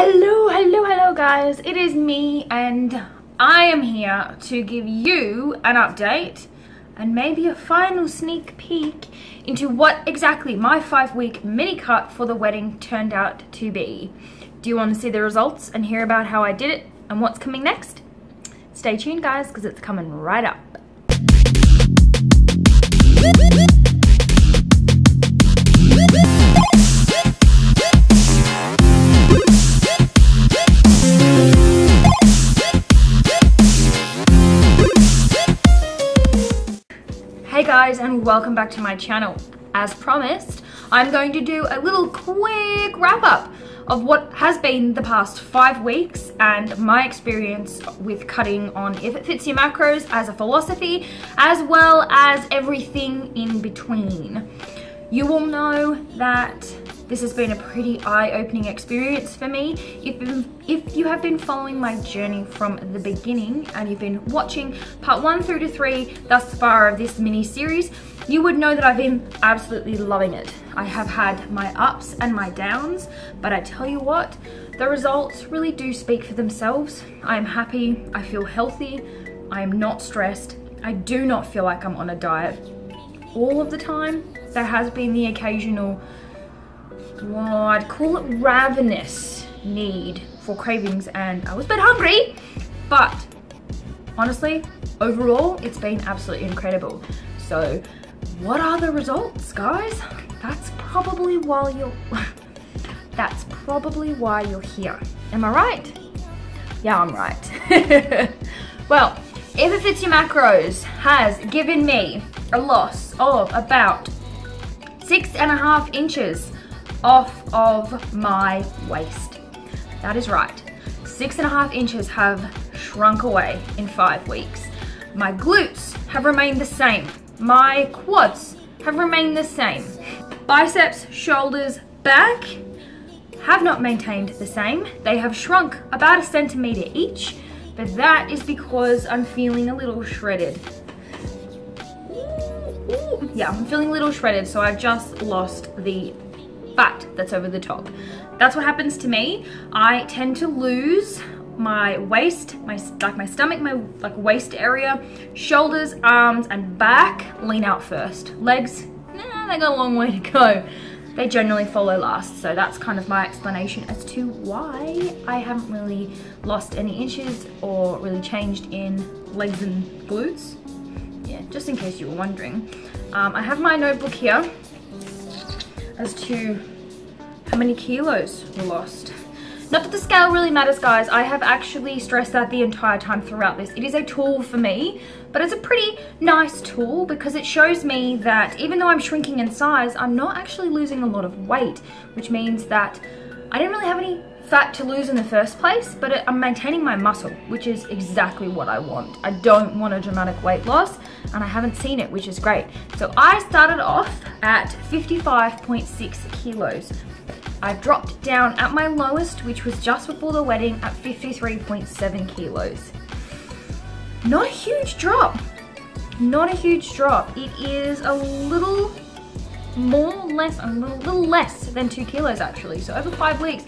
Hello guys, it is me and I am here to give you an update and maybe a final sneak peek into what exactly my 5-week mini cut for the wedding turned out to be. Do you want to see the results and hear about how I did it and what's coming next? Stay tuned guys, because it's coming right up. Hey guys, and welcome back to my channel. As promised, I'm going to do a little quick wrap up of what has been the past 5 weeks and my experience with cutting on If It Fits Your Macros as a philosophy, as well as everything in between. You will know that this has been a pretty eye-opening experience for me. If you have been following my journey from the beginning and you've been watching part 1 through to 3 thus far of this mini series, you would know that I've been absolutely loving it. I have had my ups and my downs, but I tell you what, the results really do speak for themselves. I am happy, I feel healthy, I am not stressed, I do not feel like I'm on a diet all of the time. There has been the occasional, well, I'd call it ravenous need for cravings, and I was a bit hungry, but honestly, overall, it's been absolutely incredible. So what are the results, guys? That's probably why you're here. Am I right? Yeah, I'm right. Well, If It Fits Your Macros has given me a loss of about 6.5 inches off of my waist. That is right. 6.5 inches have shrunk away in 5 weeks. My glutes have remained the same. My quads have remained the same. Biceps, shoulders, back have not maintained the same. They have shrunk about 1 centimeter each, but that is because I'm feeling a little shredded. Yeah, I'm feeling a little shredded, so I've just lost the fat that's over the top. That's what happens to me. I tend to lose my waist, my stomach, my waist area, shoulders, arms, and back lean out first. Legs, nah, they got a long way to go. They generally follow last. So that's kind of my explanation as to why I haven't really lost any inches or really changed in legs and glutes. Yeah, just in case you were wondering. I have my notebook here as to how many kilos were lost. Not that the scale really matters, guys. I have actually stressed that the entire time throughout this. It is a tool for me, but it's a pretty nice tool because it shows me that even though I'm shrinking in size, I'm not actually losing a lot of weight, which means that I didn't really have any fat to lose in the first place, but I'm maintaining my muscle, which is exactly what I want. I don't want a dramatic weight loss, and I haven't seen it, which is great. So I started off at 55.6 kilos. I dropped down at my lowest, which was just before the wedding, at 53.7 kilos. Not a huge drop. Not a huge drop. It is a little less than 2 kilos actually. So over 5 weeks,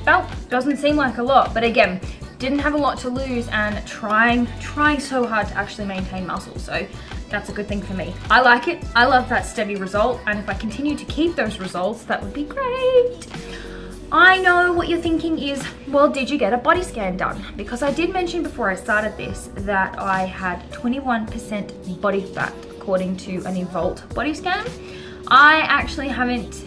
that doesn't seem like a lot, but again, didn't have a lot to lose and trying so hard to actually maintain muscle. So that's a good thing for me. I like it. I love that steady result, and if I continue to keep those results, that would be great. I know what you're thinking is, well, did you get a body scan done? Because I did mention before I started this that I had 21% body fat according to an Evolt body scan. I actually haven't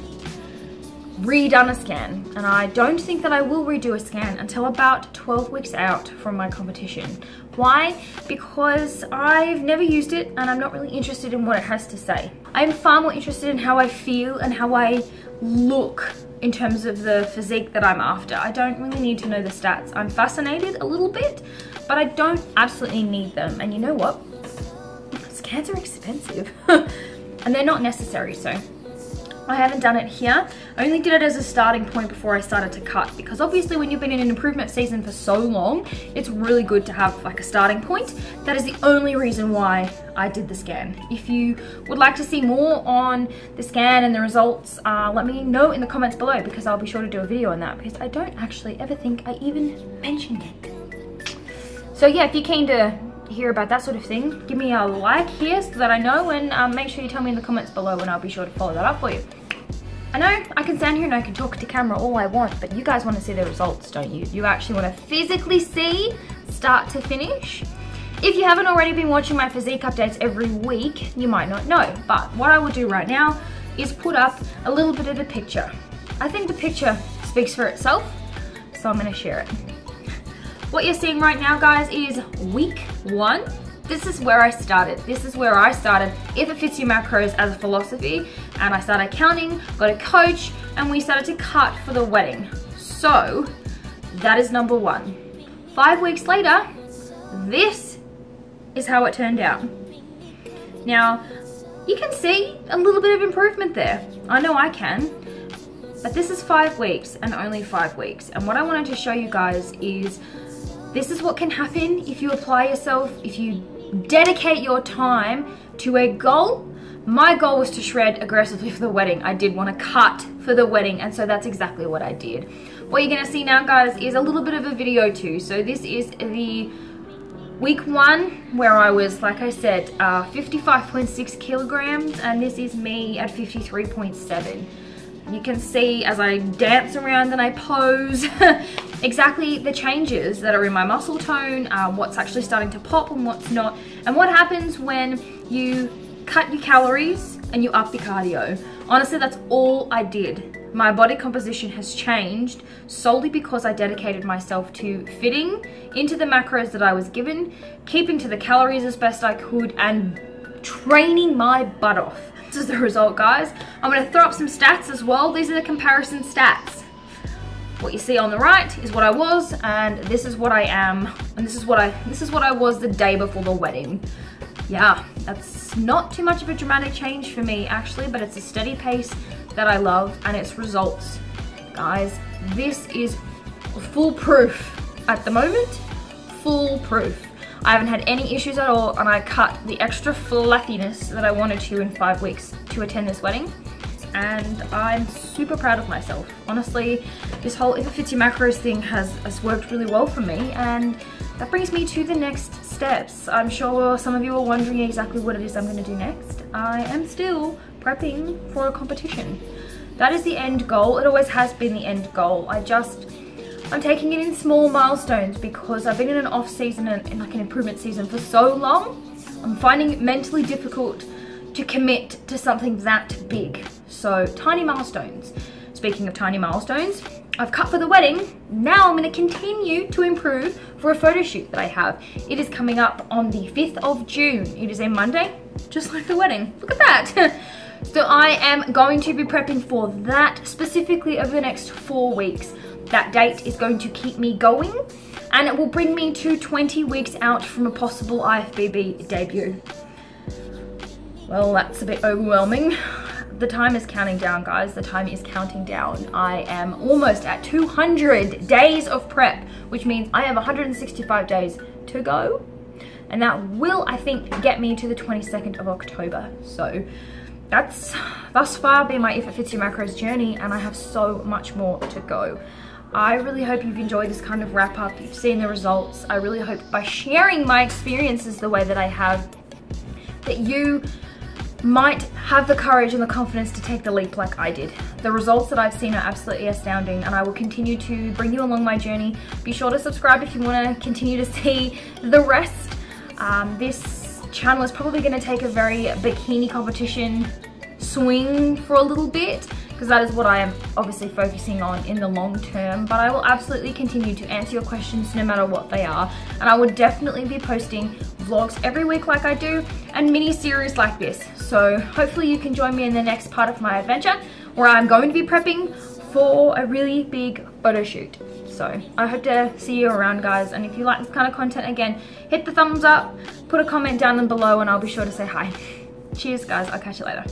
redone a scan, and I don't think that I will redo a scan until about 12 weeks out from my competition. Why? Because I've never used it and I'm not really interested in what it has to say. I'm far more interested in how I feel and how I look in terms of the physique that I'm after. I don't really need to know the stats. I'm fascinated a little bit, but I don't absolutely need them. And you know what? Scans are expensive and they're not necessary. So I haven't done it here. I only did it as a starting point before I started to cut, because obviously when you've been in an improvement season for so long, it's really good to have like a starting point. That is the only reason why I did the scan. If you would like to see more on the scan and the results, let me know in the comments below, because I'll be sure to do a video on that, because I don't actually ever think I even mentioned it. So yeah, if you're keen to hear about that sort of thing, give me a like here so that I know, and make sure you tell me in the comments below, and I'll be sure to follow that up for you. I know I can stand here and I can talk to camera all I want, but you guys want to see the results, don't you? You actually want to physically see start to finish. If you haven't already been watching my physique updates every week, you might not know, but what I will do right now is put up a little bit of a picture. I think the picture speaks for itself, so I'm going to share it. What you're seeing right now, guys, is week 1. This is where I started. This is where I started If It Fits Your Macros as a philosophy, and I started counting, got a coach, and we started to cut for the wedding. So that is number 1. 5 weeks later, this is how it turned out. Now, you can see a little bit of improvement there. I know I can. But this is 5 weeks and only 5 weeks. And what I wanted to show you guys is this is what can happen if you apply yourself, if you dedicate your time to a goal. My goal was to shred aggressively for the wedding. I did want to cut for the wedding, and so that's exactly what I did. What you're going to see now, guys, is a little bit of a video too. So this is the week 1 where I was, like I said, 55.6 kilograms, and this is me at 53.7. You can see as I dance around and I pose exactly the changes that are in my muscle tone, what's actually starting to pop and what's not, and what happens when you cut your calories and you up your cardio. Honestly, that's all I did. My body composition has changed solely because I dedicated myself to fitting into the macros that I was given, keeping to the calories as best I could, and training my butt off. This is the result, guys. I'm going to throw up some stats as well. These are the comparison stats. What you see on the right is what I was, and this is what I am, and this is what I was the day before the wedding. Yeah, that's not too much of a dramatic change for me actually, but it's a steady pace that I love, and it's results. Guys, this is foolproof at the moment. Foolproof. I haven't had any issues at all, and I cut the extra fluffiness that I wanted to in 5 weeks to attend this wedding, and I'm super proud of myself. Honestly, this whole If It Fits Your Macros thing has worked really well for me, and that brings me to the next steps. I'm sure some of you are wondering exactly what it is I'm going to do next. I am still prepping for a competition. That is the end goal. It always has been the end goal. I'm taking it in small milestones because I've been in an off season and in like an improvement season for so long. I'm finding it mentally difficult to commit to something that big. So tiny milestones. Speaking of tiny milestones, I've cut for the wedding. Now I'm going to continue to improve for a photo shoot that I have. It is coming up on the 5th of June. It is a Monday, just like the wedding. Look at that. So I am going to be prepping for that specifically over the next 4 weeks. That date is going to keep me going, and it will bring me to 20 weeks out from a possible IFBB debut. Well, that's a bit overwhelming. The time is counting down, guys. The time is counting down. I am almost at 200 days of prep, which means I have 165 days to go. And that will, I think, get me to the 22nd of October. So that's thus far been my If It Fits Your Macros journey, and I have so much more to go. I really hope you've enjoyed this kind of wrap up. You've seen the results. I really hope by sharing my experiences the way that I have, that you might have the courage and the confidence to take the leap like I did. The results that I've seen are absolutely astounding, and I will continue to bring you along my journey. Be sure to subscribe if you want to continue to see the rest. This channel is probably going to take a very bikini competition swing for a little bit, because that is what I am obviously focusing on in the long term, but I will absolutely continue to answer your questions no matter what they are, and I will definitely be posting vlogs every week like I do, and mini series like this. So hopefully you can join me in the next part of my adventure, where I'm going to be prepping for a really big photo shoot. So I hope to see you around, guys, and if you like this kind of content, again, hit the thumbs up, put a comment down below, and I'll be sure to say hi. Cheers, guys. I'll catch you later.